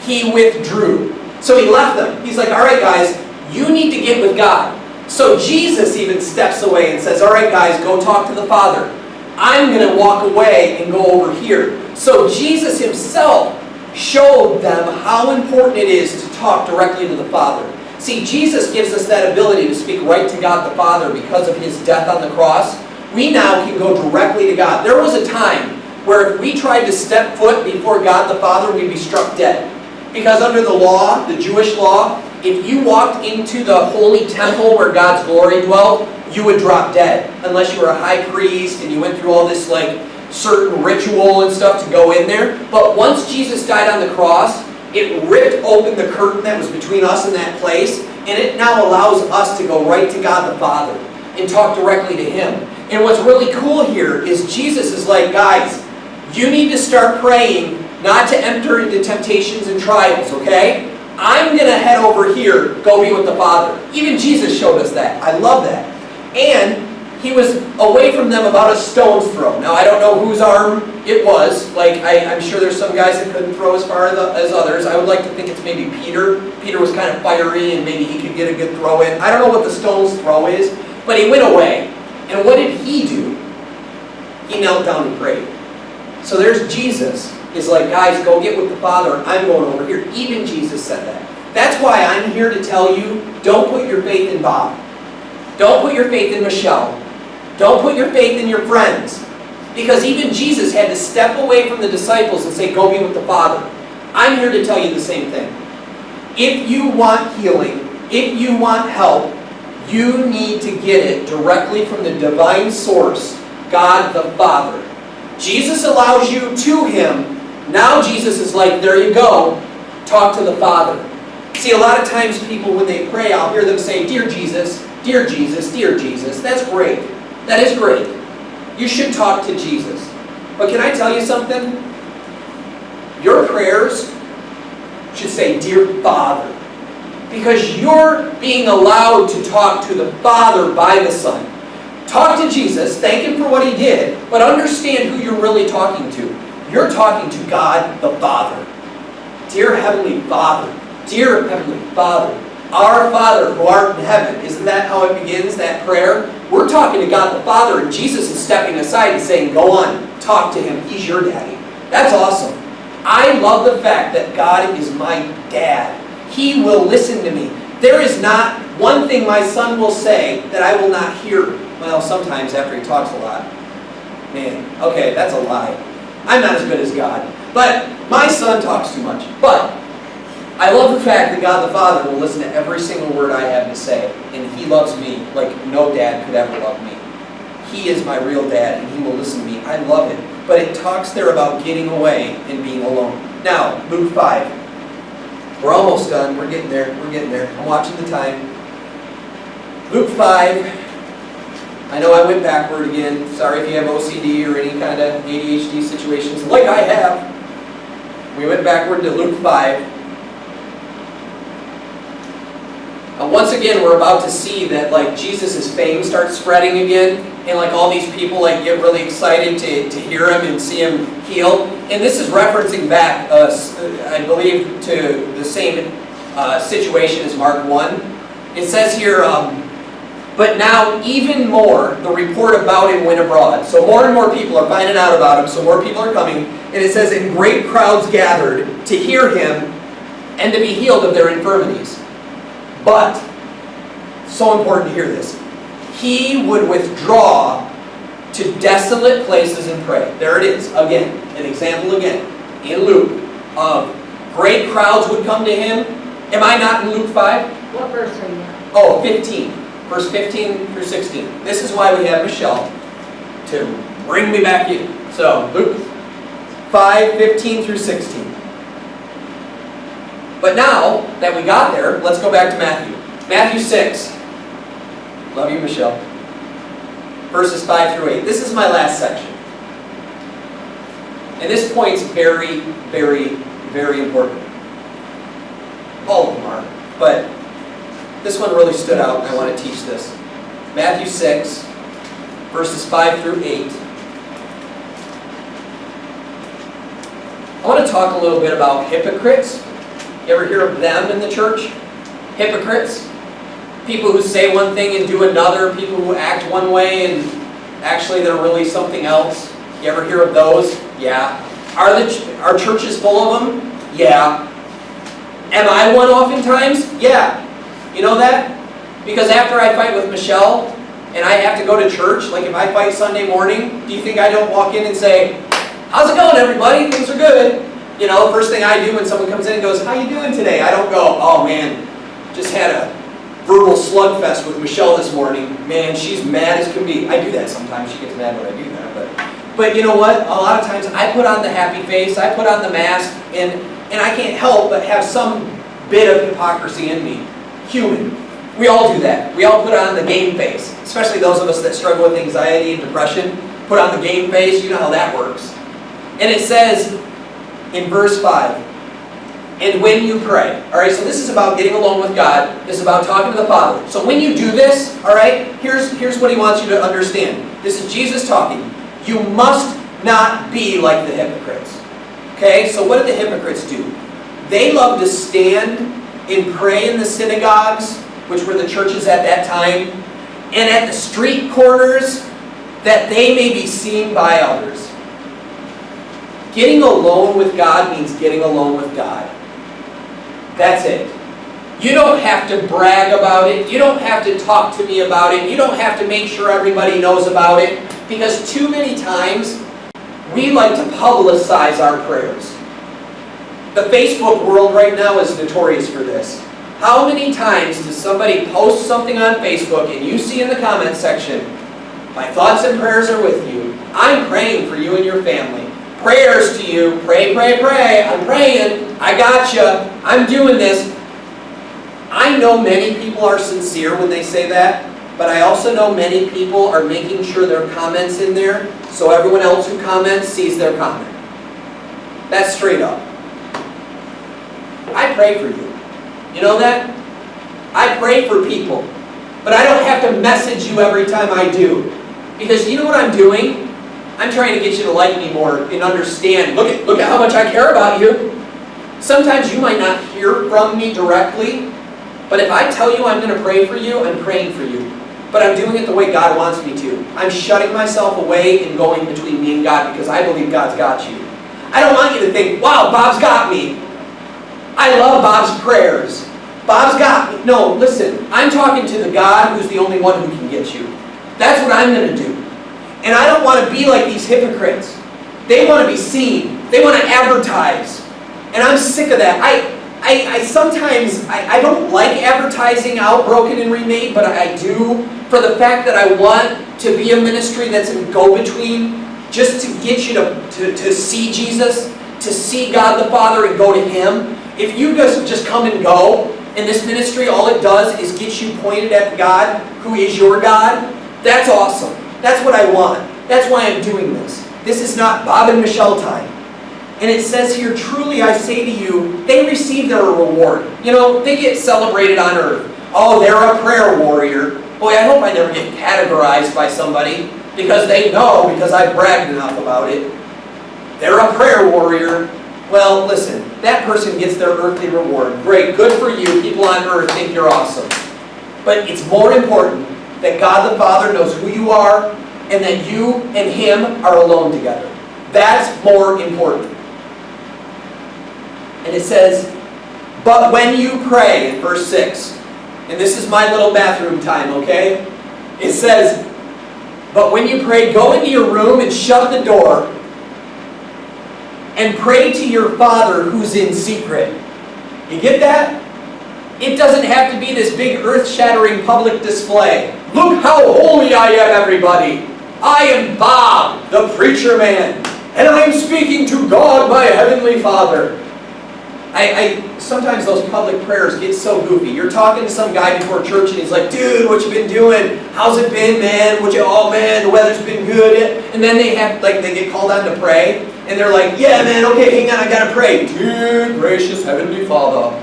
He withdrew. So He left them. He's like, all right, guys, you need to get with God. So Jesus even steps away and says, all right, guys, go talk to the Father. I'm going to walk away and go over here. So Jesus Himself showed them how important it is to talk directly to the Father. See, Jesus gives us that ability to speak right to God the Father because of His death on the cross. We now can go directly to God. There was a time where if we tried to step foot before God the Father, we'd be struck dead. Because under the law, the Jewish law, if you walked into the holy temple where God's glory dwelt, you would drop dead. Unless you were a high priest and you went through all this like certain ritual and stuff to go in there. But once Jesus died on the cross, it ripped open the curtain that was between us and that place, and it now allows us to go right to God the Father and talk directly to Him. And what's really cool here is Jesus is like, guys, you need to start praying not to enter into temptations and trials, okay? I'm going to head over here, go be with the Father. Even Jesus showed us that. I love that. And He was away from them about a stone's throw. Now, I don't know whose arm it was. Like, I'm sure there's some guys that couldn't throw as far as others. I would like to think it's maybe Peter. Peter was kind of fiery and maybe he could get a good throw in. I don't know what the stone's throw is, but he went away. And what did he do? He knelt down and prayed. So there's Jesus. He's like, guys, go get with the Father. I'm going over here. Even Jesus said that. That's why I'm here to tell you, don't put your faith in Bob. Don't put your faith in Michelle. Don't put your faith in your friends. Because even Jesus had to step away from the disciples and say, go be with the Father. I'm here to tell you the same thing. If you want healing, if you want help, you need to get it directly from the divine source, God the Father. Jesus allows you to Him. Now Jesus is like, there you go. Talk to the Father. See, a lot of times people, when they pray, I'll hear them say, dear Jesus, dear Jesus, dear Jesus. That's great. That is great. You should talk to Jesus. But can I tell you something? Your prayers should say, dear Father. Because you're being allowed to talk to the Father by the Son. Talk to Jesus, thank Him for what He did, but understand who you're really talking to. You're talking to God the Father. Dear Heavenly Father, dear Heavenly Father, our Father who art in heaven. Isn't that how it begins, that prayer? We're talking to God the Father, and Jesus is stepping aside and saying, go on, talk to Him. He's your daddy. That's awesome. I love the fact that God is my dad. He will listen to me. There is not one thing my son will say that I will not hear. Well, sometimes after he talks a lot. Man, okay, that's a lie. I'm not as good as God. But my son talks too much. But I love the fact that God the Father will listen to every single word I have to say. And He loves me like no dad could ever love me. He is my real dad, and He will listen to me. I love it. But it talks there about getting away and being alone. Now, Luke 5. We're almost done. We're getting there. We're getting there. I'm watching the time. Luke 5. I know I went backward again. Sorry if you have OCD or any kind of ADHD situations like I have. We went backward to Luke 5. Once again, we're about to see that like Jesus' fame starts spreading again, and like all these people like get really excited to hear Him and see Him heal. And this is referencing back, I believe, to the same situation as Mark 1. It says here, But now, even more, the report about him went abroad. So more and more people are finding out about him, so more people are coming. And it says, and great crowds gathered to hear him and to be healed of their infirmities. But, so important to hear this, he would withdraw to desolate places and pray. There it is, again, an example again, in Luke, of great crowds would come to him. Am I not in Luke 5? What verse are you on? Oh, 15. Verse 15 through 16. This is why we have Michelle to bring me back in. So, Luke 5, 15 through 16. But now that we got there, let's go back to Matthew. Matthew 6. Love you, Michelle. Verses 5 through 8. This is my last section. And this point's very, very, very important. All of them are. But this one really stood out, and I want to teach this. Matthew 6, verses 5 through 8. I want to talk a little bit about hypocrites. You ever hear of them in the church? Hypocrites. People who say one thing and do another. People who act one way and actually they're really something else. You ever hear of those? Yeah. Are churches full of them? Yeah. Am I one oftentimes? Yeah. You know that? Because after I fight with Michelle and I have to go to church, like if I fight Sunday morning, do you think I don't walk in and say, how's it going, everybody? Things are good. You know, first thing I do when someone comes in and goes, how you doing today? I don't go, oh man, just had a verbal slugfest with Michelle this morning. Man, she's mad as can be. I do that sometimes. She gets mad when I do that. But you know what? A lot of times I put on the happy face, I put on the mask, and I can't help but have some bit of hypocrisy in me. Human. We all do that. We all put on the game face. Especially those of us that struggle with anxiety and depression. Put on the game face. You know how that works. And it says in verse 5, and when you pray. Alright, so this is about getting alone with God. This is about talking to the Father. So when you do this, alright, here's what he wants you to understand. This is Jesus talking. You must not be like the hypocrites. Okay, so what did the hypocrites do? They love to stand and pray in the synagogues, which were the churches at that time, and at the street corners, that they may be seen by others. Getting alone with God means getting alone with God. That's it. You don't have to brag about it. You don't have to talk to me about it. You don't have to make sure everybody knows about it. Because too many times, we like to publicize our prayers. The Facebook world right now is notorious for this. How many times does somebody post something on Facebook and you see in the comment section, my thoughts and prayers are with you. I'm praying for you and your family. Prayers to you. Pray, pray, pray. I'm praying. I got you. I'm doing this. I know many people are sincere when they say that, but I also know many people are making sure their comments in there so everyone else who comments sees their comment. That's straight up. I pray for you. You know that? I pray for people. But I don't have to message you every time I do. Because you know what I'm doing? I'm trying to get you to like me more and understand. Look at how much I care about you. Sometimes you might not hear from me directly, but if I tell you I'm going to pray for you, I'm praying for you. But I'm doing it the way God wants me to. I'm shutting myself away and going between me and God because I believe God's got you. I don't want you to think, wow, Bob's got me. I love Bob's prayers. Bob's got me. No, listen, I'm talking to the God who's the only one who can get you. That's what I'm going to do. And I don't want to be like these hypocrites. They want to be seen. They want to advertise. And I'm sick of that. I sometimes don't like advertising out Broken and Remade, but I do for the fact that I want to be a ministry that's a go-between just to get you to see Jesus, to see God the Father and go to Him. If you just come and go, in this ministry all it does is get you pointed at God, who is your God, that's awesome. That's what I want. That's why I'm doing this. This is not Bob and Michelle time. And it says here, truly I say to you, they receive their reward. You know, they get celebrated on earth. Oh, they're a prayer warrior. Boy, I hope I never get categorized by somebody because they know, because I've bragged enough about it. They're a prayer warrior. Well, listen, that person gets their earthly reward. Great, good for you. People on earth think you're awesome. But it's more important that God the Father knows who you are and that you and Him are alone together. That's more important. And it says, but when you pray, in verse 6, and this is my little bathroom time, okay? It says, but when you pray, go into your room and shut the door and pray to your Father who's in secret. You get that? It doesn't have to be this big earth-shattering public display. Look how holy I am, everybody. I am Bob, the preacher man, and I'm speaking to God, my Heavenly Father. Sometimes those public prayers get so goofy. You're talking to some guy before church and he's like, dude, what you been doing? How's it been, man? Oh man, the weather's been good. And then they get called on to pray, and they're like, yeah man, okay, hang on, I gotta pray. Dear gracious Heavenly Father,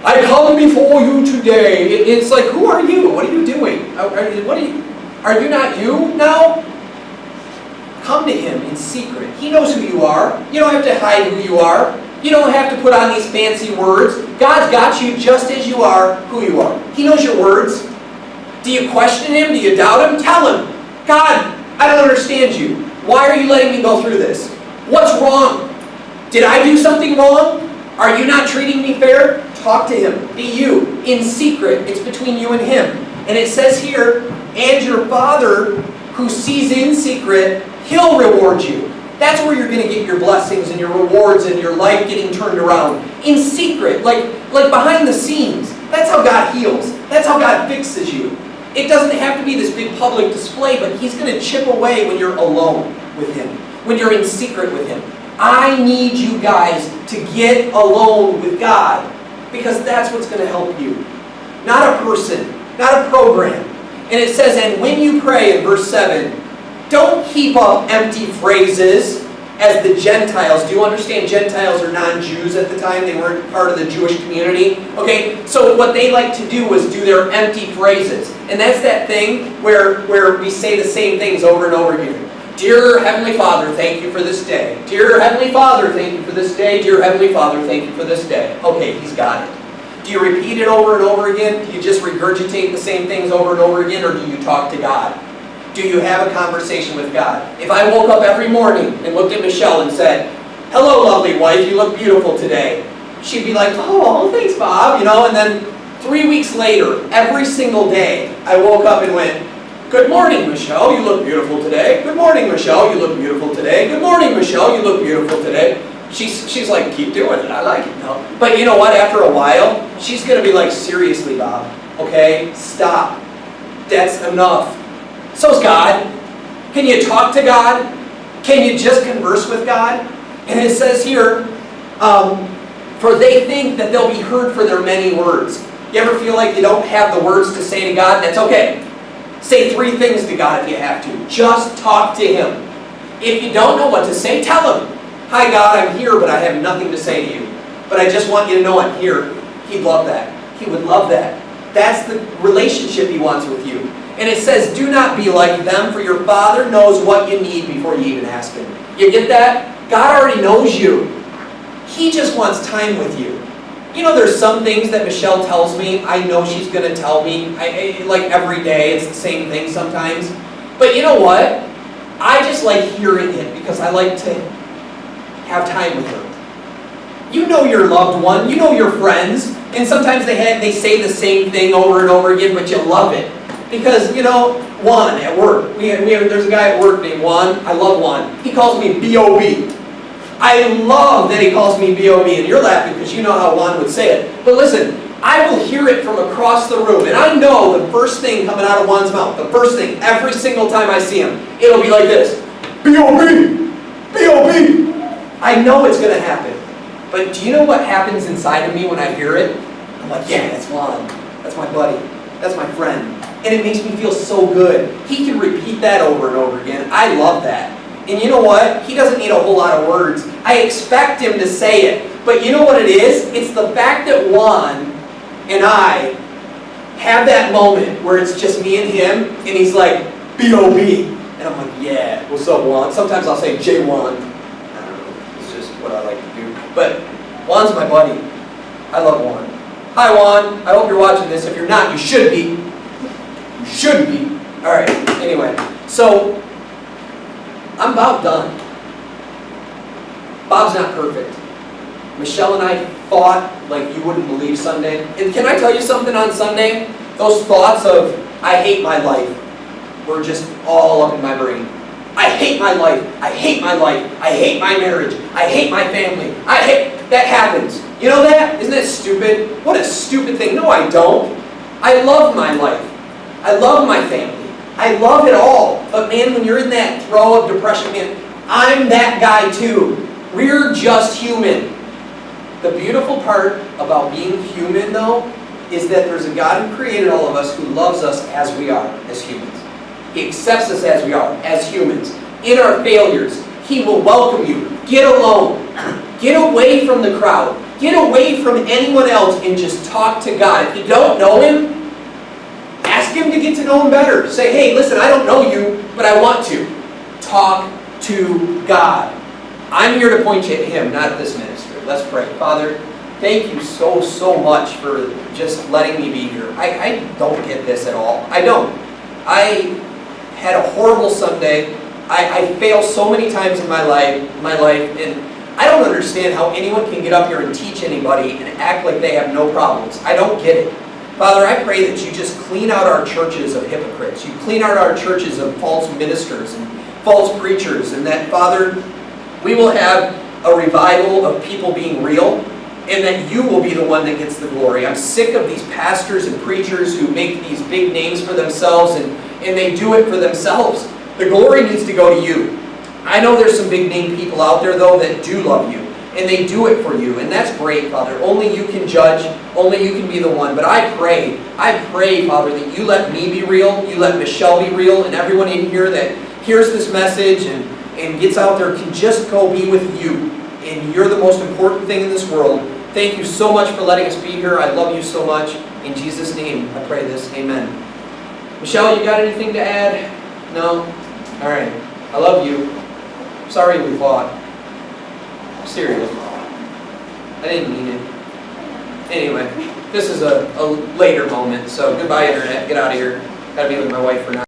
I come before you today. It's like, who are you? What are you doing? Are you not you now? Come to Him in secret. He knows who you are. You don't have to hide who you are. You don't have to put on these fancy words. God's got you just as you are, who you are. He knows your words. Do you question Him? Do you doubt Him? Tell Him, God, I don't understand you. Why are you letting me go through this? What's wrong? Did I do something wrong? Are you not treating me fair? Talk to Him. Be you. In secret. It's between you and Him. And it says here, and your Father who sees in secret, He'll reward you. That's where you're going to get your blessings and your rewards and your life getting turned around. In secret, like behind the scenes. That's how God heals. That's how God fixes you. It doesn't have to be this big public display, but He's going to chip away when you're alone with Him, when you're in secret with Him. I need you guys to get alone with God, because that's what's going to help you. Not a person, not a program. And it says, and when you pray, in verse 7, don't heap up empty phrases as the Gentiles. Do you understand Gentiles are non-Jews at the time? They weren't part of the Jewish community. Okay, so what they like to do was do their empty phrases. And that's that thing where we say the same things over and over again. Dear Heavenly Father, thank you for this day. Dear Heavenly Father, thank you for this day. Dear Heavenly Father, thank you for this day. Okay, He's got it. Do you repeat it over and over again? Do you just regurgitate the same things over and over again? Or do you talk to God? Do you have a conversation with God? If I woke up every morning and looked at Michelle and said, hello, lovely wife, you look beautiful today, she'd be like, oh, thanks, Bob, and then 3 weeks later, every single day, I woke up and went, good morning, Michelle, you look beautiful today. Good morning, Michelle, you look beautiful today. Good morning, Michelle, you look beautiful today. She's like, keep doing it, I like it. No. But you know what, after a while, she's going to be like, seriously, Bob, okay, stop. That's enough. So's God. Can you talk to God? Can you just converse with God? And it says here, for they think that they'll be heard for their many words. You ever feel like you don't have the words to say to God? That's okay. Say 3 things to God if you have to. Just talk to Him. If you don't know what to say, tell Him. Hi God, I'm here, but I have nothing to say to you. But I just want you to know I'm here. He'd love that. He would love that. That's the relationship He wants with you. And it says, do not be like them, for your Father knows what you need before you even ask Him. You get that? God already knows you. He just wants time with you. There's some things that Michelle tells me, I know she's going to tell me, like every day, it's the same thing sometimes. But you know what? I just like hearing it because I like to have time with her. You know your loved one, you know your friends, and sometimes they say the same thing over and over again, but you love it. Because, Juan at work, there's a guy at work named Juan. I love Juan. He calls me B.O.B. I love that he calls me B.O.B. And you're laughing because you know how Juan would say it. But listen, I will hear it from across the room. And I know the first thing coming out of Juan's mouth, the first thing, every single time I see him, it'll be like this. B.O.B. B.O.B. I know it's going to happen. But do you know what happens inside of me when I hear it? I'm like, yeah, that's Juan. That's my buddy. That's my friend. And it makes me feel so good. He can repeat that over and over again. I love that. And you know what? He doesn't need a whole lot of words. I expect him to say it. But you know what it is? It's the fact that Juan and I have that moment where it's just me and him, and he's like, B.O.B. And I'm like, yeah, what's up, Juan? Sometimes I'll say J1. I don't know. It's just what I like to do. But Juan's my buddy. I love Juan. Hi, Juan. I hope you're watching this. If you're not, you should be. You should be. All right, anyway. So, I'm about done. Bob's not perfect. Michelle and I fought like you wouldn't believe Sunday. And can I tell you something on Sunday? Those thoughts of, I hate my life, were just all up in my brain. I hate my life. I hate my life. I hate my marriage. I hate my family. That happens. You know that? Isn't that stupid? What a stupid thing. No, I don't. I love my life. I love my family. I love it all. But man, when you're in that throw of depression, man, I'm that guy too. We're just human. The beautiful part about being human, though, is that there's a God who created all of us who loves us as we are, as humans. He accepts us as we are, as humans. In our failures, He will welcome you. Get alone. Get away from the crowd. Get away from anyone else and just talk to God. If you don't know Him, ask Him to get to know Him better. Say, hey, listen, I don't know you, but I want to. Talk to God. I'm here to point you at Him, not this ministry. Let's pray. Father, thank you so, so much for just letting me be here. I don't get this at all. I don't. I had a horrible Sunday. I fail so many times in my life, and I don't understand how anyone can get up here and teach anybody and act like they have no problems. I don't get it. Father, I pray that you just clean out our churches of hypocrites. You clean out our churches of false ministers and false preachers, and that, Father, we will have a revival of people being real, and that you will be the one that gets the glory. I'm sick of these pastors and preachers who make these big names for themselves, and they do it for themselves. The glory needs to go to you. I know there's some big name people out there, though, that do love you, and they do it for you, and that's great, Father. Only you can judge. Only you can be the one. But I pray, Father, that you let me be real, you let Michelle be real, and everyone in here that hears this message and gets out there can just go be with you. And you're the most important thing in this world. Thank you so much for letting us be here. I love you so much. In Jesus' name, I pray this. Amen. Michelle, you got anything to add? No? All right. I love you. Sorry we fought. Serious. I didn't mean it. Anyway, this is a later moment, so goodbye, Internet. Get out of here. Gotta be with my wife for now.